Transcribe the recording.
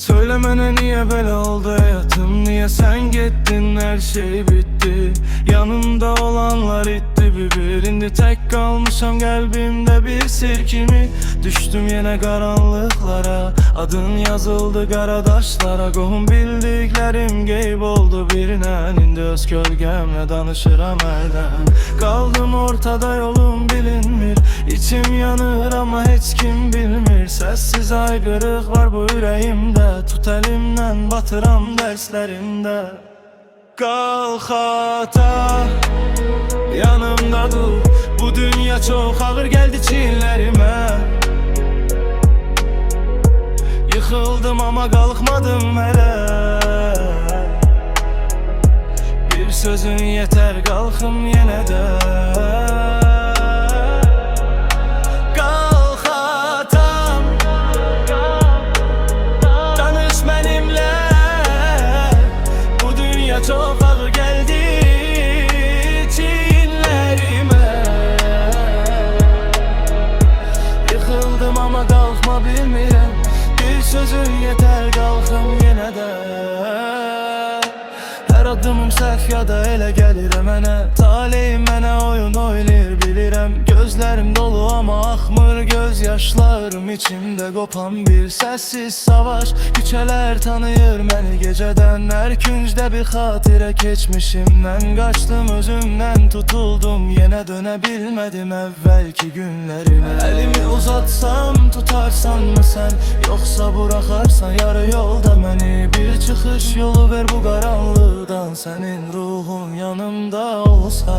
Söyle mənə niye belə oldu hayatım, niye sen gittin, her şey bitti. Yanımda olanlar itti bir indi tek kalmışam kalbimde bir sir kimi. Düştüm yine karanlıklara, adın yazıldı qaradaşlara. Qohum bildiklerim geyb oldu birine, indi öz kölgemle danışıram elden. Kaldım ortada yolum bilinmir, içim yanır ama hiç kim bilmir. Sessiz aygırık var bu yüreğimde, tut elimden batıram derslerimde. Kalk ata, yanımda dur, bu dünya çok ağır geldi çiğnlerime. Yıkıldım ama kalkmadım hele. Bir sözün yeter kalkım yine de. Çok ağır geldi çinlerime. Yıkıldım ama kalkma bilmirəm, bir sözün yeter kalkım yine de. Her adımım səhv ya da elə gəlirəm mənə, taleyim mənə oyun oynayır bilirəm. Gözlerim dolu ama akmır gözyaşlarım, içimde kopan bir sessiz savaş. Küçələr tanıyır məni geceden, her küncdə bir xatirə keçmişimdən. Qaçdım özümdən tutuldum, yenə dönə bilmədim əvvəlki günlərimə. Elimi uzatsam tutarsan mı sen, yoksa bırakarsan yarı yolda məni? Bir çıxış yolu ver bu qaranlıqdan, senin ruhun yanımda olsa.